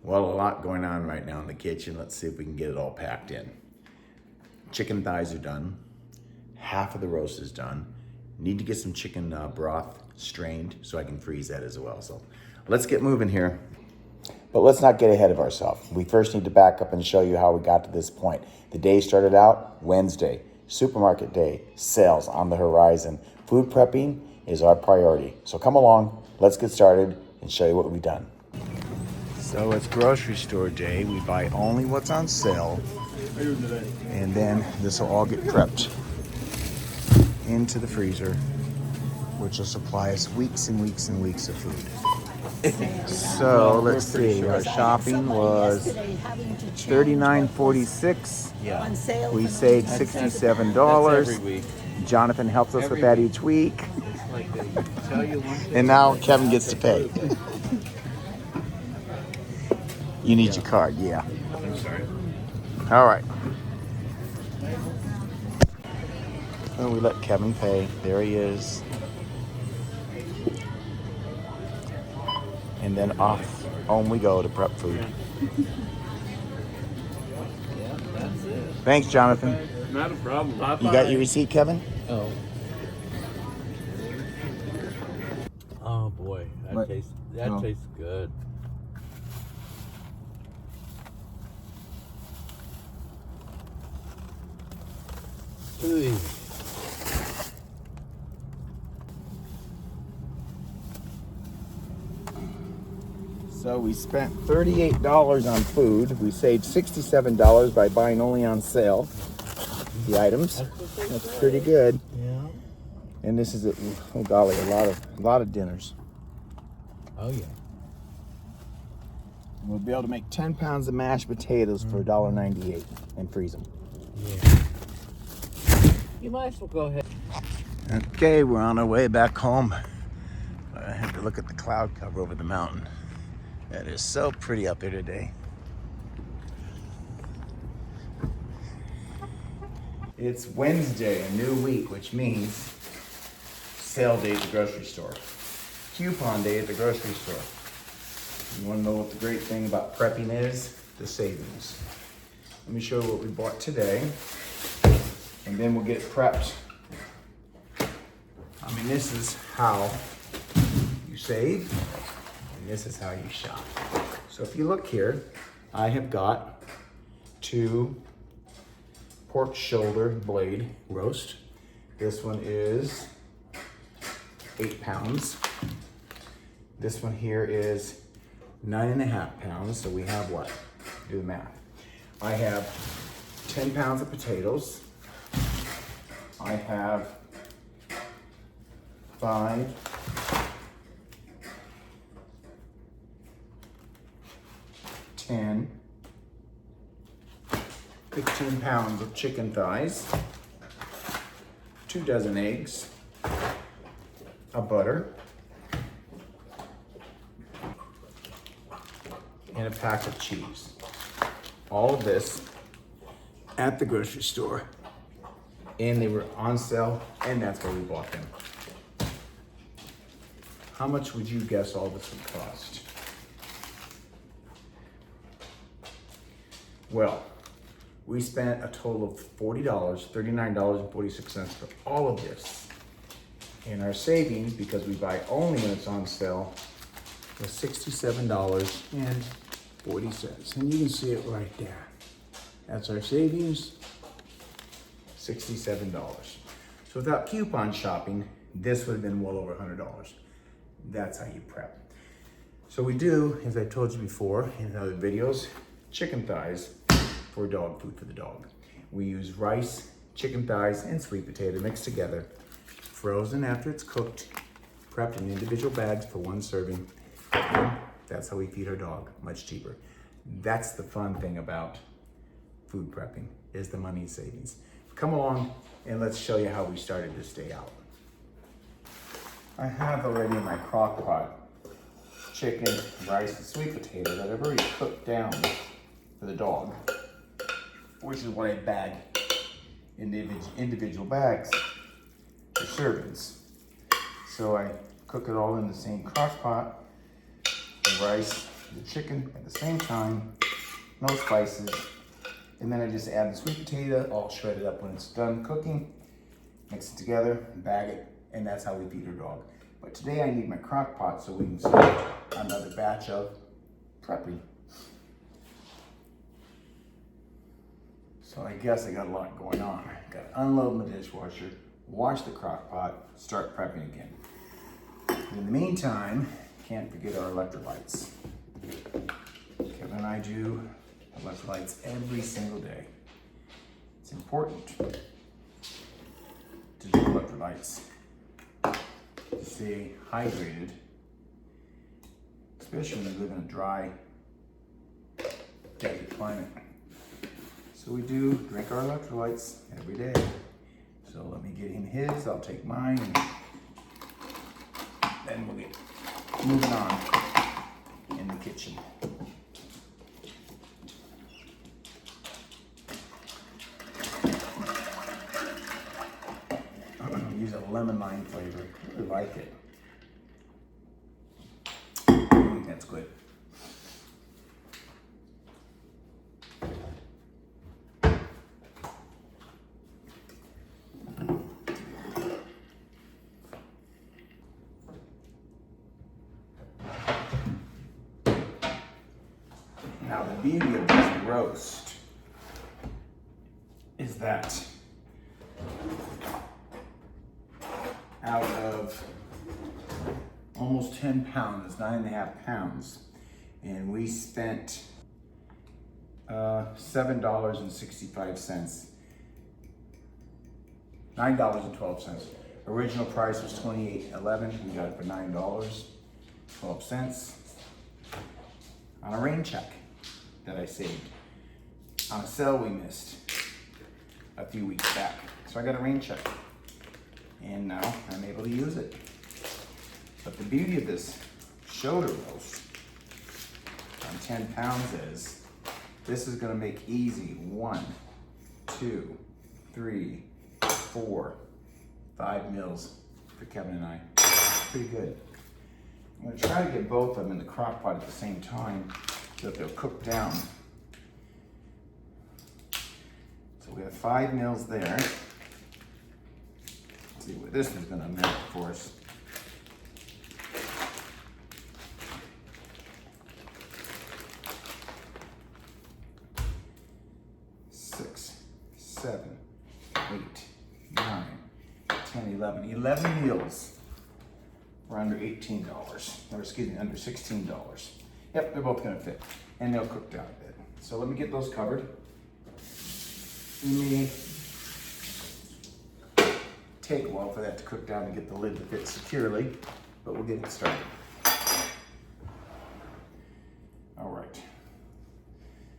Well, a lot going on right now in the kitchen. Let's see if we can get it all packed in. Chicken thighs are done. Half of the roast is done. Need to get some chicken broth strained so I can freeze that as well. So let's get moving here. But let's not get ahead of ourselves. We first need to back up and show you how we got to this point. The day started out Wednesday, supermarket day, sales on the horizon. Food prepping is our priority. So come along, let's get started and show you what we've done. So it's grocery store day. We buy only what's on sale. And then this will all get prepped into the freezer, which will supply us weeks and weeks and weeks of food. So let's see, our shopping was $39.46. Yeah. We saved $67. Jonathan helps us with that each week. And now Kevin gets to pay. You need your card, yeah. I'm sorry. All right. So we let Kevin pay. There he is. And then off home we go to prep food. Yeah, that's it. Thanks, Jonathan. Not a problem. You got your receipt, Kevin? Oh. Oh boy, What? that Oh. tastes good. Ooh. So we spent $38 on food. We saved $67 by buying only on sale the items. That's pretty good. Yeah. And this is oh golly, a lot of dinners. Oh yeah. We'll be able to make 10 pounds of mashed potatoes for $1.98 and freeze them. Yeah. You might as well go ahead. Okay, we're on our way back home. I had to look at the cloud cover over the mountain. That is so pretty up there today. It's Wednesday, a new week, which means sale day at the grocery store. Coupon day at the grocery store. You want to know what the great thing about prepping is? The savings. Let me show you what we bought today, and then we'll get it prepped. I mean, this is how you save, and this is how you shop. So if you look here, I have got 2 pork shoulder blade roast. This one is 8 pounds. This one here is 9.5 pounds. So we have what? Do the math. I have 10 pounds of potatoes. I have 5, 10, 15 pounds of chicken thighs, 2 dozen eggs, a butter, and a pack of cheese. All of this at the grocery store, and they were on sale, and that's where we bought them. How much would you guess all this would cost? Well, we spent a total of $40, $39.46 for all of this. And our savings, because we buy only when it's on sale, was $67.40. And you can see it right there. That's our savings, $67. So without coupon shopping, this would have been well over $100. That's how you prep. So we do, as I told you before in other videos, chicken thighs for dog food for the dog. We use rice, chicken thighs, and sweet potato mixed together, frozen after it's cooked, prepped in individual bags for 1 serving. That's how we feed our dog, much cheaper. That's the fun thing about food prepping, is the money savings. Come along and let's show you how we started this day out. I have already in my crock pot chicken, rice, and sweet potato that I've already cooked down for the dog, which is what I bag in individual bags for servings. So I cook it all in the same crock pot, the rice the chicken at the same time, no spices. And then I just add the sweet potato, all shredded up when it's done cooking. Mix it together, bag it, and that's how we feed our dog. But today I need my crock pot so we can start another batch of prepping. So I guess I got a lot going on. Got to unload my dishwasher, wash the crock pot, start prepping again. In the meantime, can't forget our electrolytes. Kevin and I do electrolytes every single day. It's important to do electrolytes to stay hydrated, especially when you live in a dry, desert climate. So we do drink our electrolytes every day. So let me get him his, I'll take mine, and then we'll get moving on in the kitchen. Use a lemon lime flavor. I really like it. That's good. Now the beauty of this roast is that out of almost 10 pounds, 9.5 pounds, and we spent $7.65, $9.12. Original price was $28.11. We got it for $9.12 on a rain check that I saved on a sale we missed a few weeks back. So I got a rain check, and now I'm able to use it. But the beauty of this shoulder roast on 10 pounds is this is gonna make easy 1, 2, 3, 4, 5 meals for Kevin and I. Pretty good. I'm gonna try to get both of them in the crock pot at the same time so that they'll cook down. So we have 5 meals there. Let's see what this is gonna make for us. Six, 7, 8, 9, 10, 11. 11 meals for under $18, or excuse me, under $16. Yep, they're both gonna fit, and they'll cook down a bit. So let me get those covered. Let me take a while for that to cook down and get the lid to fit securely, but we'll get it started. All right.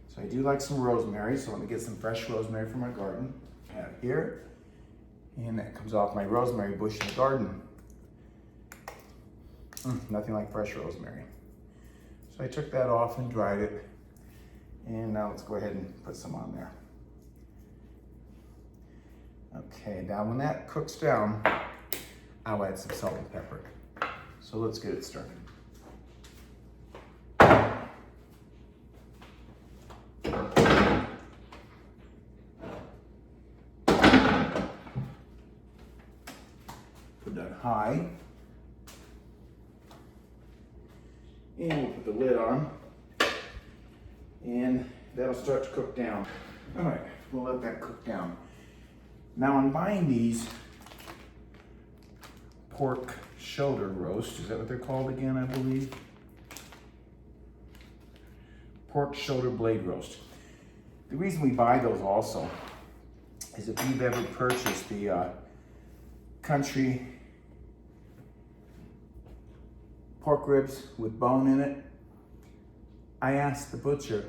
So I do like some rosemary, so let me get some fresh rosemary from my garden. I have it here, and that comes off my rosemary bush in the garden. Nothing like fresh rosemary. So I took that off and dried it, and now let's go ahead and put some on there. Okay, now when that cooks down, I'll add some salt and pepper. So let's get it started. Put that high. And we'll put the lid on. And that'll start to cook down. All right, we'll let that cook down. Now I'm buying these pork shoulder roast. Is that what they're called again, I believe? Pork shoulder blade roast. The reason we buy those also is if you've ever purchased the country pork ribs with bone in it, I asked the butcher,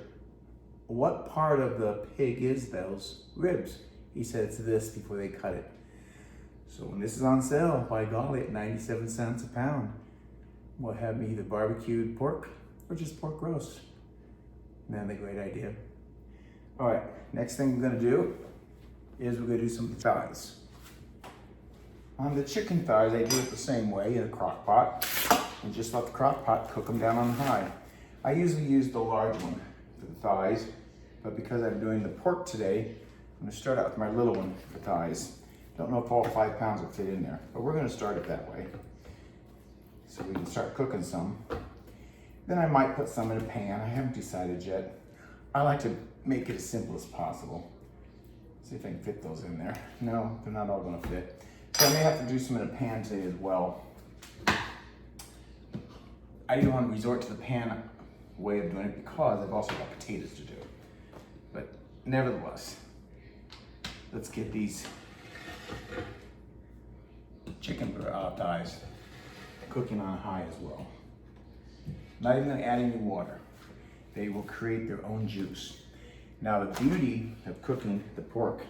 what part of the pig is those ribs? He said it's this before they cut it. So when this is on sale, by golly, at 97 cents a pound, we'll have me either barbecued pork or just pork roast. Man, a great idea. All right, next thing we're gonna do is we're gonna do some thighs. On the chicken thighs, I do it the same way in a crock pot, and just let the crock pot cook them down on high. I usually use the large one for the thighs, but because I'm doing the pork today, I'm gonna start out with my little one for thighs. Don't know if all 5 pounds will fit in there, but we're gonna start it that way. So we can start cooking some. Then I might put some in a pan. I haven't decided yet. I like to make it as simple as possible. See if I can fit those in there. No, they're not all gonna fit. So I may have to do some in a pan today as well. I didn't want to resort to the pan way of doing it because I've also got potatoes to do. But nevertheless, let's get these chicken thighs cooking on high as well. Not even gonna add any water. They will create their own juice. Now the beauty of cooking the pork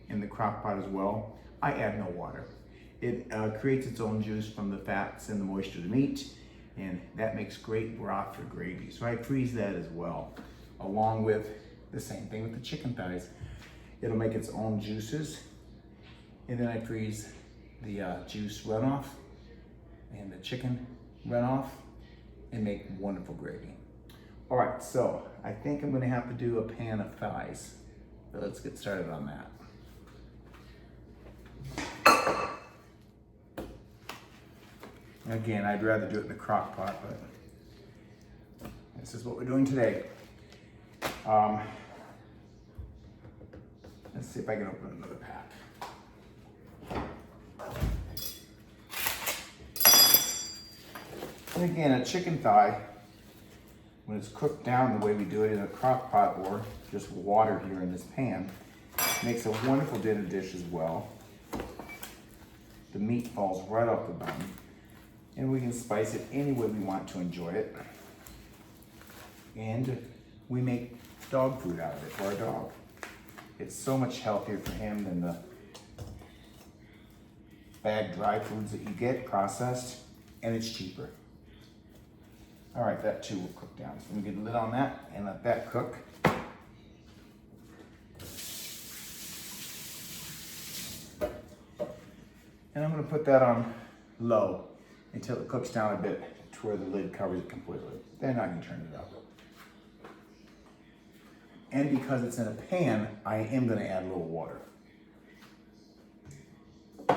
in the crock pot as well, I add no water. It creates its own juice from the fats and the moisture of the meat, and that makes great broth for gravy. So I freeze that as well, along with the same thing with the chicken thighs. It'll make its own juices, and then I freeze the juice runoff and the chicken runoff and make wonderful gravy. All right, so I think I'm gonna have to do a pan of thighs, but let's get started on that. Again, I'd rather do it in the crock pot, but this is what we're doing today. Let's see if I can open another pack. And again, a chicken thigh, when it's cooked down the way we do it in a crock pot or just water here in this pan, makes a wonderful dinner dish as well. The meat falls right off the bone, and we can spice it any way we want to enjoy it. And we make dog food out of it for our dog. It's so much healthier for him than the bagged dry foods that you get processed, and it's cheaper. All right, that too will cook down. So we get a lid on that and let that cook. And I'm gonna put that on low until it cooks down a bit to where the lid covers it completely. Then I can turn it up. And because it's in a pan, I am gonna add a little water. All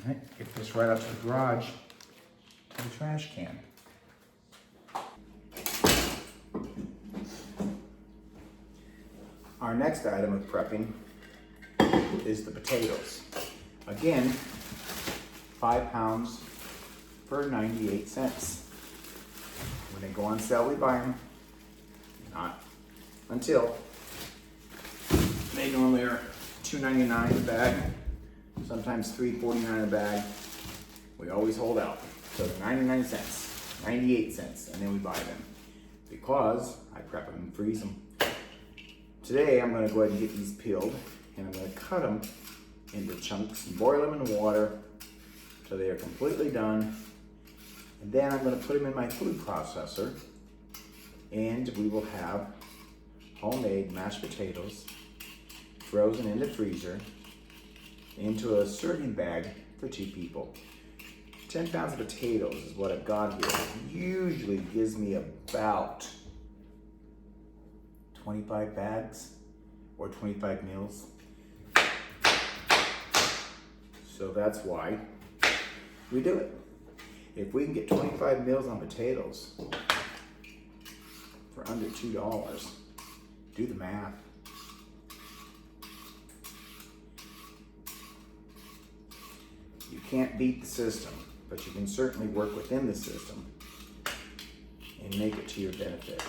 right, get this right up to the garage, to the trash can. Our next item of prepping is the potatoes. Again, 5 pounds for 98 cents. When they go on sale, we buy them. Not until. They normally are $2.99 a bag, sometimes $3.49 a bag. We always hold out. So they're 99 cents, 98 cents, and then we buy them because I prep them and freeze them. Today, I'm gonna go ahead and get these peeled, and I'm gonna cut them into chunks and boil them in water till they are completely done. And then I'm gonna put them in my food processor, and we will have homemade mashed potatoes frozen in the freezer into a serving bag for 2 people. 10 pounds of potatoes is what I've got here. It usually gives me about 25 bags or 25 meals. So that's why we do it. If we can get 25 meals on potatoes for under $2, do the math. You can't beat the system, but you can certainly work within the system and make it to your benefit.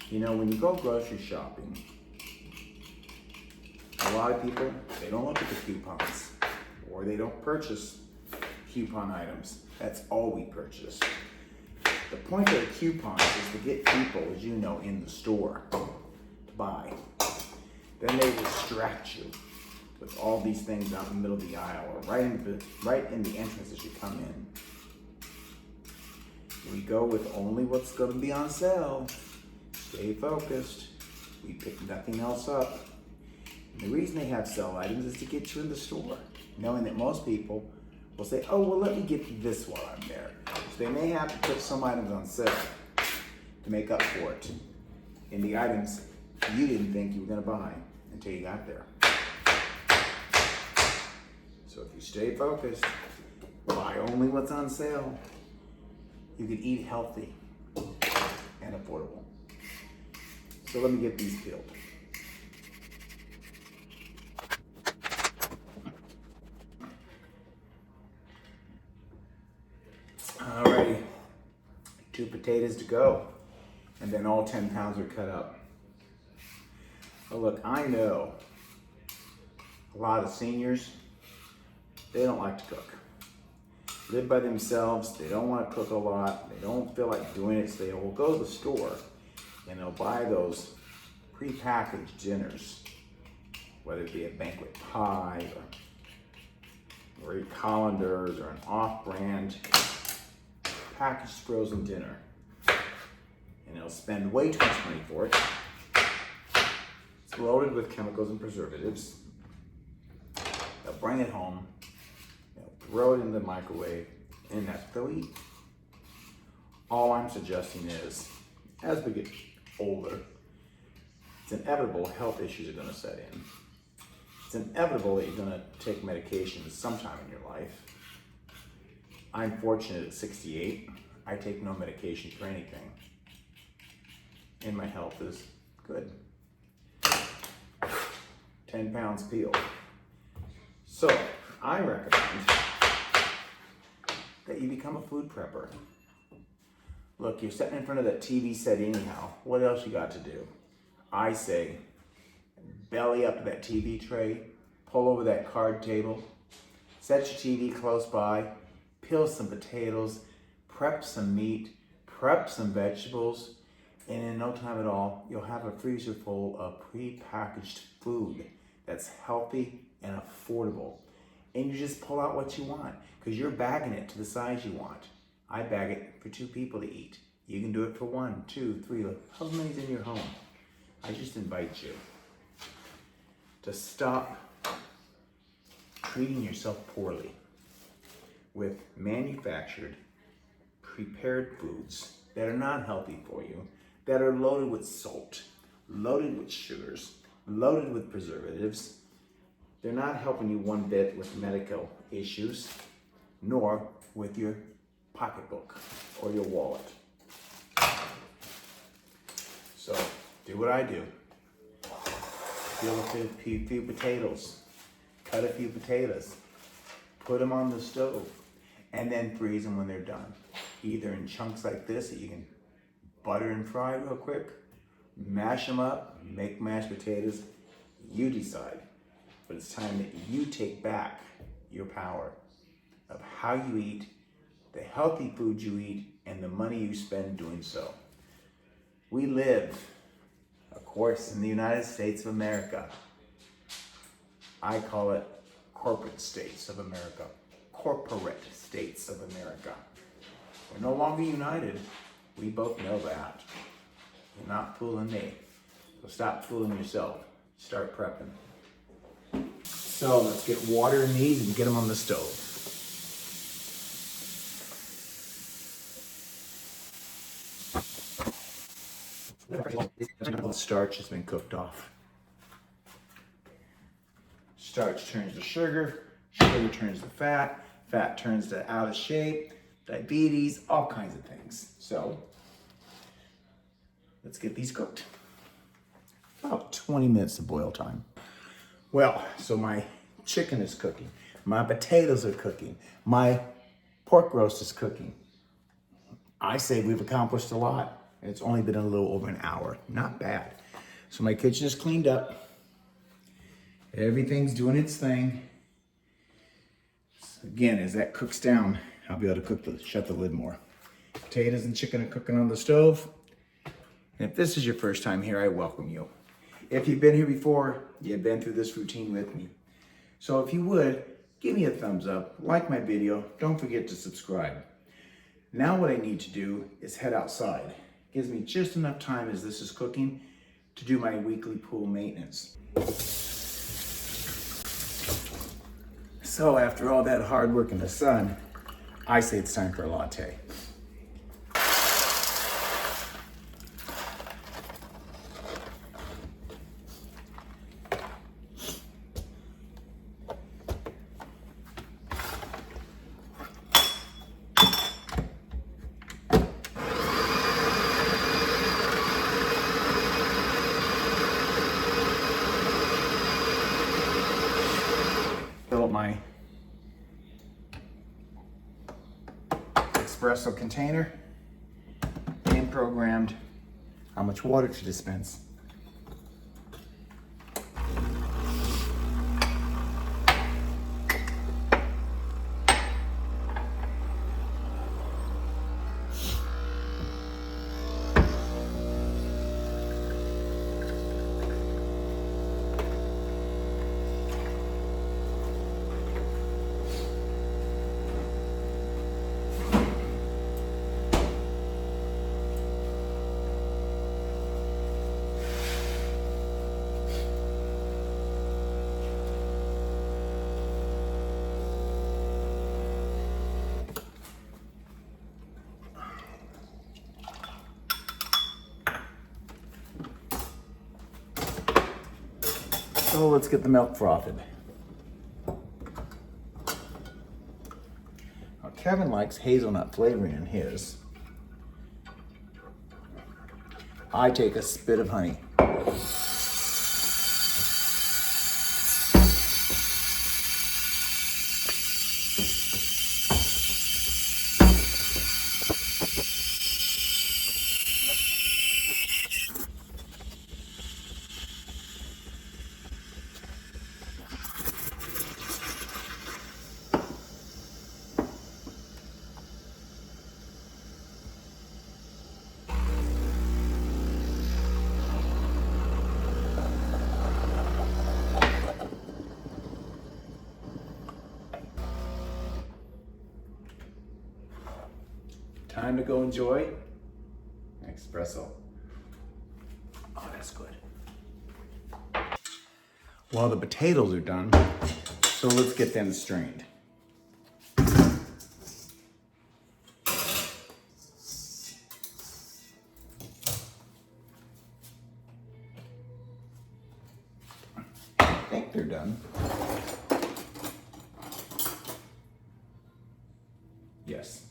You know, when you go grocery shopping, a lot of people, they don't look at the coupons or they don't purchase coupon items. That's all we purchase. The point of the coupons is to get people, as you know, in the store to buy. Then they distract you with all these things out in the middle of the aisle or right in the entrance as you come in. We go with only what's going to be on sale. Stay focused. We pick nothing else up. The reason they have sale items is to get you in the store, knowing that most people will say, oh, well, let me get this while I'm there. So they may have to put some items on sale to make up for it in the items you didn't think you were gonna buy until you got there. So if you stay focused, buy only what's on sale, you can eat healthy and affordable. So let me get these peeled. Alrighty, 2 potatoes to go, and then all 10 pounds are cut up. Well, look, I know a lot of seniors, they don't like to cook. Live by themselves, they don't want to cook a lot, they don't feel like doing it, so they will go to the store and they'll buy those prepackaged dinners, whether it be a banquet pie or Marie Collander's or an off-brand packaged frozen dinner. And they'll spend way too much money for it. It's loaded with chemicals and preservatives. They'll bring it home, they'll throw it in the microwave, and that's what they'll eat. All I'm suggesting is, as we get older, it's inevitable health issues are gonna set in. It's inevitable that you're gonna take medications sometime in your life. I'm fortunate at 68, I take no medication for anything. And my health is good. 10 pounds peeled. So I recommend that you become a food prepper. Look, you're sitting in front of that TV set anyhow. What else you got to do? I say, belly up to that TV tray, pull over that card table, set your TV close by, peel some potatoes, prep some meat, prep some vegetables, and in no time at all, you'll have a freezer full of pre-packaged food that's healthy and affordable. And you just pull out what you want, because you're bagging it to the size you want. I bag it for 2 people to eat. You can do it for 1, 2, 3, how many's in your home? I just invite you to stop treating yourself poorly with manufactured, prepared foods that are not healthy for you, that are loaded with salt, loaded with sugars, loaded with preservatives. They're not helping you one bit with medical issues, nor with your pocketbook or your wallet. So do what I do. Peel a few potatoes, cut a few potatoes, put them on the stove, and then freeze them when they're done. Either in chunks like this that you can butter and fry real quick, mash them up, make mashed potatoes, you decide. But it's time that you take back your power of how you eat, the healthy food you eat, and the money you spend doing so. We live, of course, in the United States of America. I call it corporate states of America, corporate states of America. We're no longer united. We both know that. You're not fooling me. So stop fooling yourself. Start prepping. So let's get water in these and get them on the stove. The starch has been cooked off. Starch turns to sugar, sugar turns to fat, fat turns to out of shape, diabetes, all kinds of things. So let's get these cooked. About 20 minutes of boil time. Well, so my chicken is cooking, my potatoes are cooking, my pork roast is cooking. I say we've accomplished a lot. It's only been a little over an hour, not bad. So my kitchen is cleaned up. Everything's doing its thing. So again, as that cooks down, I'll be able to shut the lid more. Potatoes and chicken are cooking on the stove. And if this is your first time here, I welcome you. If you've been here before, you've been through this routine with me. So if you would, give me a thumbs up, like my video, don't forget to subscribe. Now what I need to do is head outside. Gives me just enough time as this is cooking to do my weekly pool maintenance. So after all that hard work in the sun, I say it's time for a latte. Fill up my espresso container and programmed how much water to dispense. So let's get the milk frothed. Now Kevin likes hazelnut flavoring in his. I take a spit of honey. Time to go enjoy espresso. Oh, that's good. Well, the potatoes are done, so let's get them strained. I think they're done. Yes.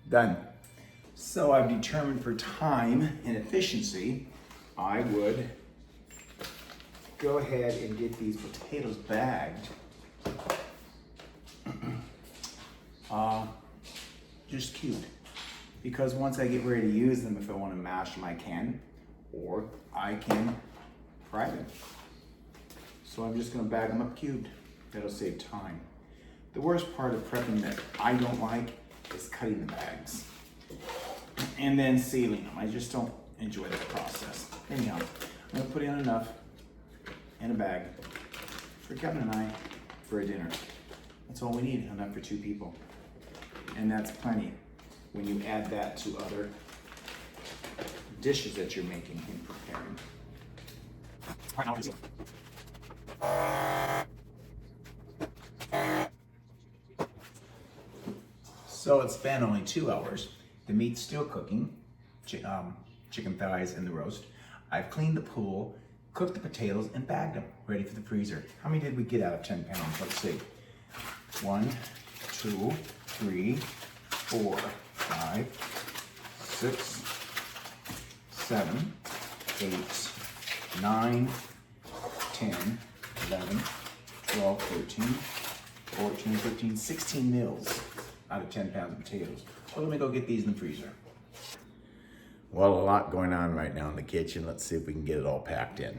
Done. So I've determined for time and efficiency, I would go ahead and get these potatoes bagged. Just cubed. Because once I get ready to use them, if I want to mash them, I can, or I can fry them. So I'm just going to bag them up cubed. That'll save time. The worst part of prepping that I don't like is cutting the bags and then sealing them. I just don't enjoy that process. Anyhow, I'm gonna put in enough in a bag for Kevin and I for a dinner. That's all we need, enough for 2 people. And that's plenty when you add that to other dishes that you're making and preparing. So it's been only 2 hours. The meat's still cooking, chicken thighs and the roast. I've cleaned the pool, cooked the potatoes, and bagged them, ready for the freezer. How many did we get out of 10 pounds? Let's see. 1, 2, 3, 4, 5, 6, 7, 8, 9, 10, 11, 12, 13, 14, 15, 16 meals out of 10 pounds of potatoes. So let me go get these in the freezer. Well, a lot going on right now in the kitchen. Let's see if we can get it all packed in.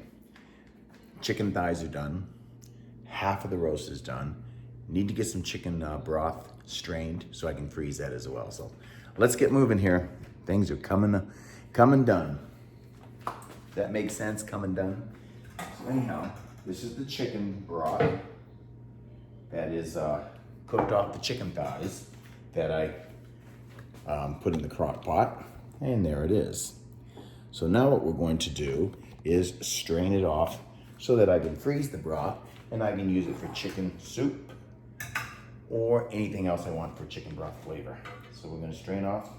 Chicken thighs are done. Half of the roast is done. Need to get some chicken broth strained so I can freeze that as well. So let's get moving here. Things are coming done. That makes sense, coming done. So anyhow, this is the chicken broth. that is cooked off the chicken thighs that I put in the crock pot, and there it is. So now what we're going to do is strain it off so that I can freeze the broth and I can use it for chicken soup or anything else I want for chicken broth flavor. So we're going to strain off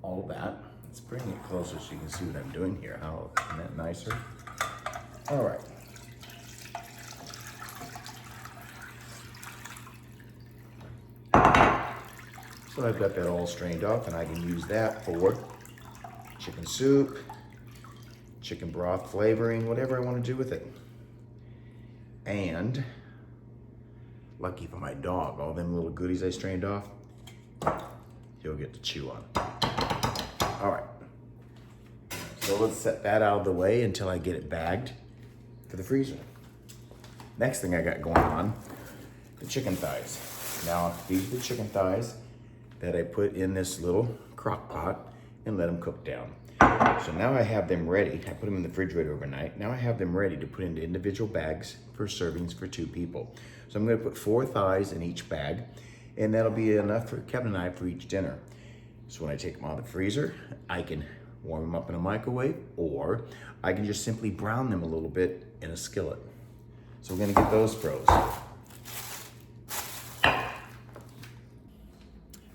all that. Let's bring it closer so you can see what I'm doing here. How, isn't that nicer? All right. So I've got that all strained off and I can use that for chicken soup, chicken broth flavoring, whatever I want to do with it. And lucky for my dog, all them little goodies I strained off, he'll get to chew on. All right, so let's set that out of the way until I get it bagged for the freezer. Next thing I got going on, the chicken thighs. Now, these are the chicken thighs that I put in this little crock pot and let them cook down. So now I have them ready. I put them in the refrigerator overnight. Now I have them ready to put into individual bags for servings for 2 people. So I'm gonna put 4 thighs in each bag, and that'll be enough for Kevin and I for each dinner. So when I take them out of the freezer, I can warm them up in a microwave, or I can just simply brown them a little bit in a skillet. So we're gonna get those froze.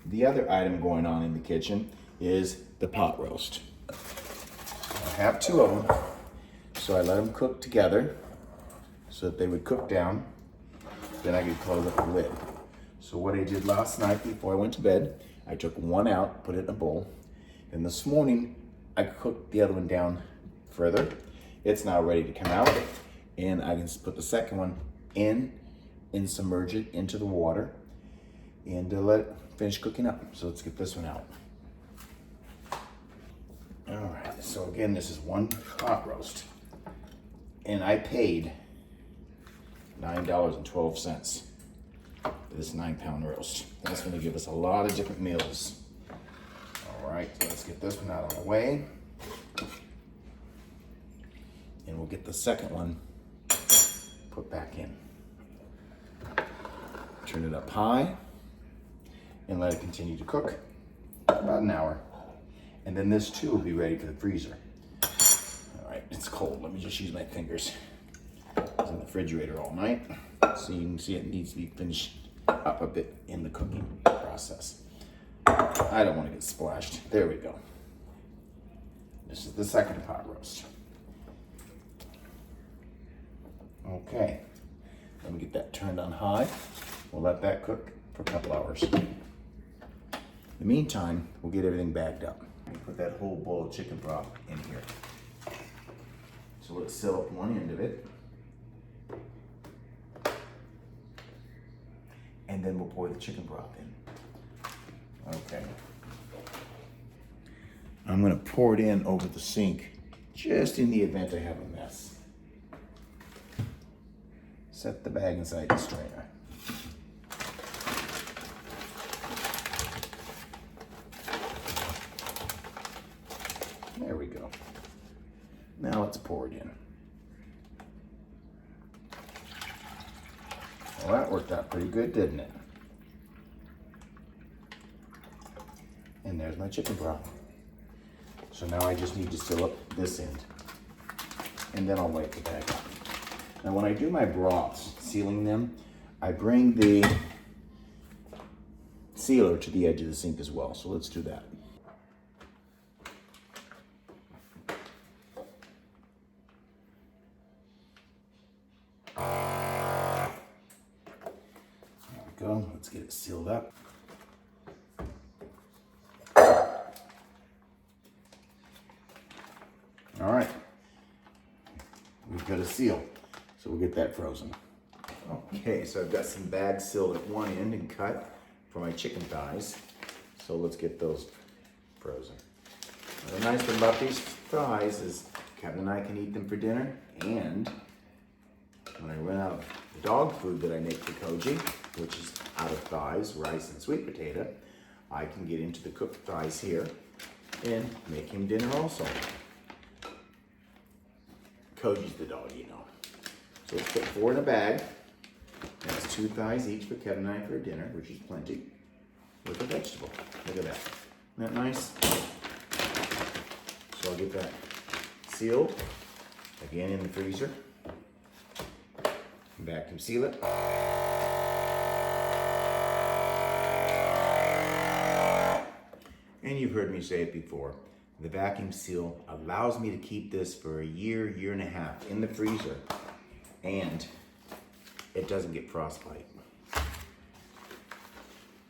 The other item going on in the kitchen is the pot roast. I have 2 of them, so I let them cook together so that they would cook down. Then I could close up the lid. So what I did last night before I went to bed, I took one out, put it in a bowl. And this morning, I cooked the other one down further. It's now ready to come out. And I can put the second one in and submerge it into the water and let it finish cooking up. So let's get this one out. All right, so again, this is one pot roast. And I paid $9.12 for this 9-pound roast. That's gonna give us a lot of different meals. All right, so let's get this one out of the way. And we'll get the second one put back in. Turn it up high and let it continue to cook about an hour. And then this too will be ready for the freezer. All right, it's cold. Let me just use my fingers. It's in the refrigerator all night. So you can see it needs to be finished up a bit in the cooking process. I don't want to get splashed. There we go. This is the second pot roast. Okay, let me get that turned on high. We'll let that cook for a couple hours. In the meantime, we'll get everything bagged up. Put that whole bowl of chicken broth in here. So let's seal up one end of it. And then we'll pour the chicken broth in. Okay. I'm gonna pour it in over the sink, just in the event I have a mess. Set the bag inside the strainer. There we go. Now let's pour it in. Well, that worked out pretty good, didn't it? And there's my chicken broth. So now I just need to seal up this end. And then I'll wipe the bag up. Now when I do my broths, sealing them, I bring the sealer to the edge of the sink as well. So let's do that. There we go. Let's get it sealed up. All right. We've got a seal. So we'll get that frozen. Okay, so I've got some bags sealed at one end and cut for my chicken thighs. So let's get those frozen. Now, the nice thing about these thighs is Kevin and I can eat them for dinner, and when I run out of the dog food that I make for Koji, which is out of thighs, rice, and sweet potato, I can get into the cooked thighs here and make him dinner also. Koji's the dog, you know. So let's put 4 in a bag. That's 2 thighs each for Kevin and I for dinner, which is plenty, with a vegetable. Look at that. Isn't that nice? So I'll get that sealed, again in the freezer. Vacuum seal it. And you've heard me say it before. The vacuum seal allows me to keep this for a year, year and a half in the freezer, and it doesn't get frostbite.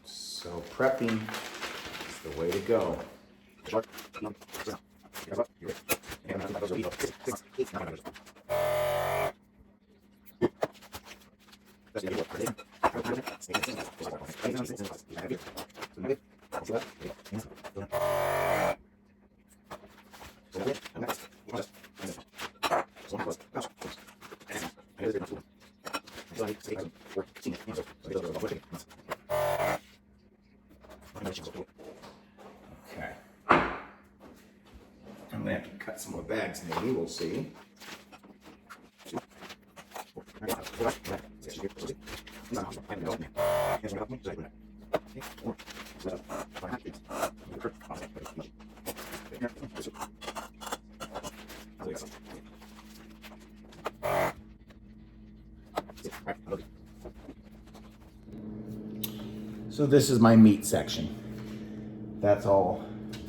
So prepping is the way to go. Okay. I'm gonna have to cut some more bags, maybe, we'll see. So this is my meat section. That's all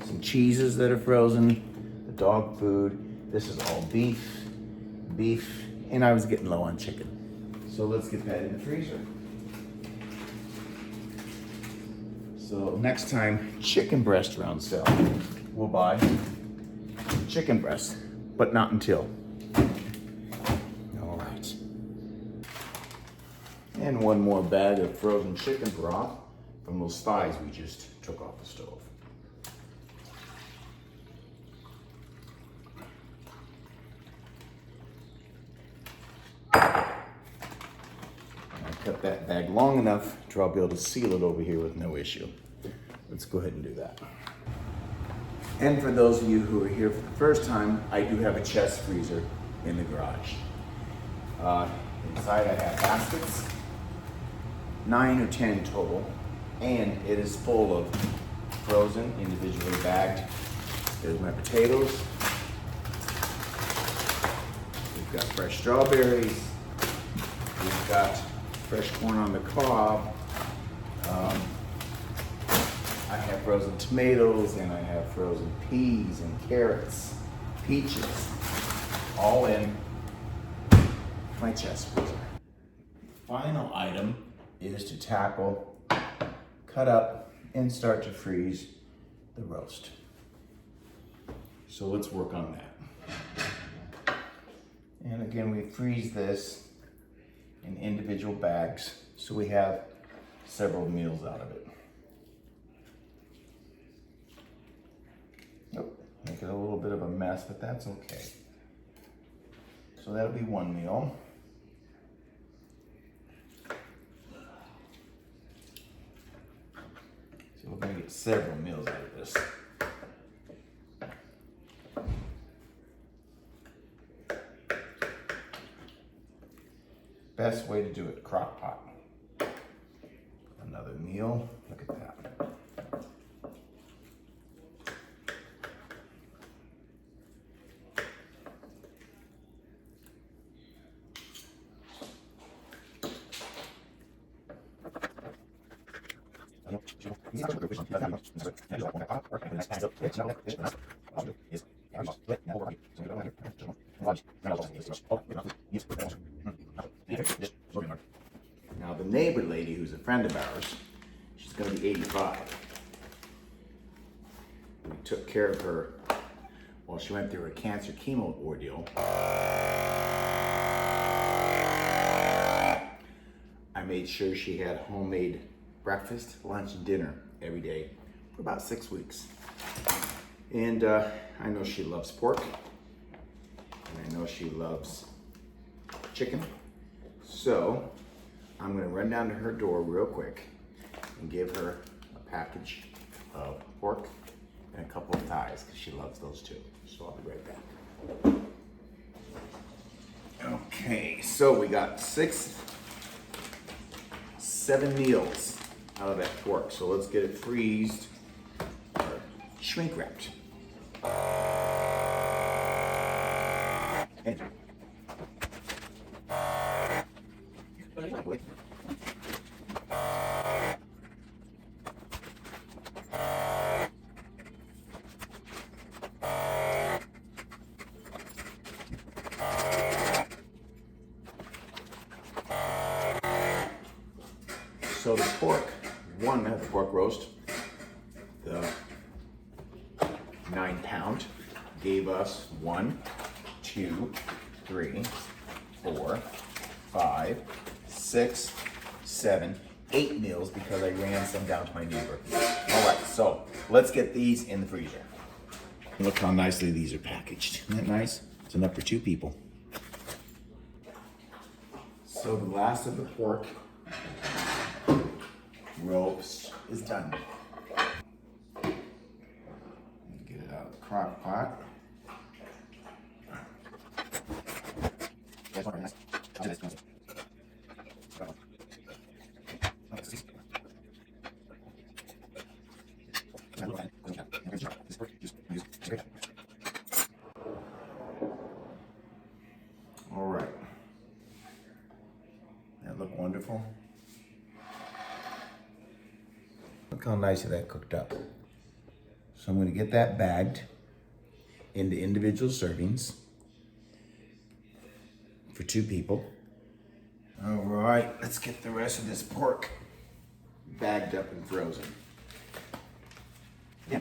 some cheeses that are frozen, the dog food. This is all beef, and I was getting low on chicken. So let's get that in the freezer. So next time, chicken breast round sale. We'll buy chicken breast, but not until. All right. And one more bag of frozen chicken broth from those thighs we just took off the stove. I cut that bag long enough to I'll be able to seal it over here with no issue. Let's go ahead and do that. And for those of you who are here for the first time, I do have a chest freezer in the garage. Inside I have baskets, 9 or 10 total, and it is full of frozen, individually bagged. There's my potatoes. We've got fresh strawberries. We've got fresh corn on the cob. I have frozen tomatoes, and I have frozen peas and carrots, peaches, all in my chest freezer. Final item is to tackle, cut up, and start to freeze the roast. So let's work on that. And again, we freeze this in individual bags, so we have several meals out of it. Nope, make it a little bit of a mess, but that's okay. So that'll be one meal. So we're gonna get several meals out of this. Best way to do it, crock pot. Another meal, look at that. Now the neighbor lady, who's a friend of ours, she's gonna be 85. We took care of her while she went through her cancer chemo ordeal. I made sure she had homemade breakfast, lunch, and dinner every day for about 6 weeks. And I know she loves pork, and I know she loves chicken. So I'm gonna run down to her door real quick and give her a package of pork and a couple of thighs, because she loves those too. So I'll be right back. Okay, so we got 6 7 meals out of that pork. So let's get it freezed or shrink wrapped. And so the pork, one had the pork roast, the 9-pound, gave us 1, 2, 3, 4, 5, 6, 7, 8 meals because I ran some down to my neighbor. All right, so let's get these in the freezer. Look how nicely these are packaged. Isn't that nice? It's enough for 2 people. So the last of the pork roast is done. Get it out of the crock pot. All right. That look wonderful. Look how nicely that cooked up. So I'm going to get that bagged into individual servings for 2 people. All right, let's get the rest of this pork bagged up and frozen. Yeah.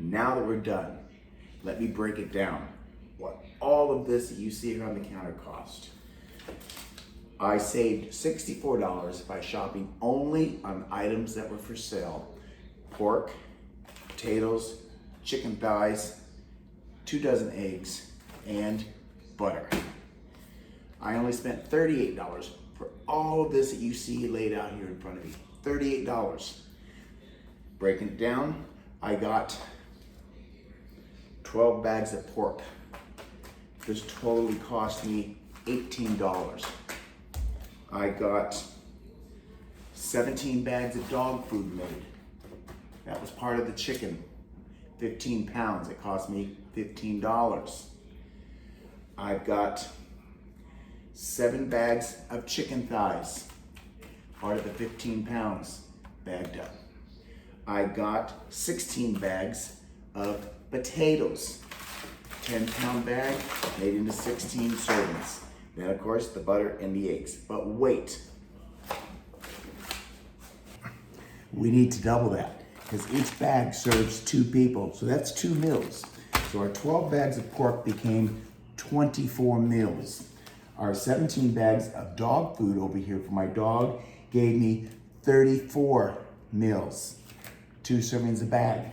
Now that we're done, let me break it down. What all of this that you see here on the counter cost. I saved $64 by shopping only on items that were for sale. Pork, potatoes, chicken thighs, 2 dozen eggs, and butter. I only spent $38 for all of this that you see laid out here in front of me. $38. Breaking it down, I got 12 bags of pork. This totally cost me $18. I got 17 bags of dog food made. That was part of the chicken. 15 pounds, it cost me $15. I've got 7 bags of chicken thighs, part of the 15 pounds bagged up. I got 16 bags of potatoes, 10-pound bag made into 16 servings. Then of course the butter and the eggs. But wait, we need to double that because each bag serves 2 people. So that's 2 meals. So our 12 bags of pork became 24 meals. Our 17 bags of dog food over here for my dog gave me 34 meals, 2 servings a bag.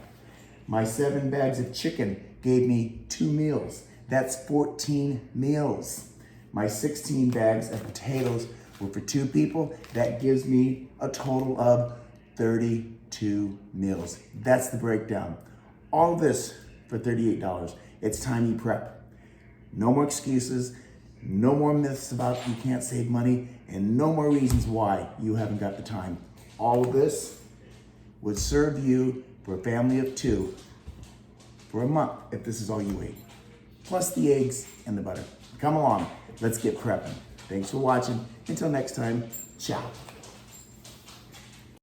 My 7 bags of chicken gave me 2 meals. That's 14 meals. My 16 bags of potatoes were for 2 people. That gives me a total of 32 meals. That's the breakdown. All of this for $38. It's time you prep. No more excuses, no more myths about you can't save money, and no more reasons why you haven't got the time. All of this would serve you for a family of 2 for a month if this is all you ate. Plus the eggs and the butter. Come along, let's get prepping. Thanks for watching. Until next time, ciao.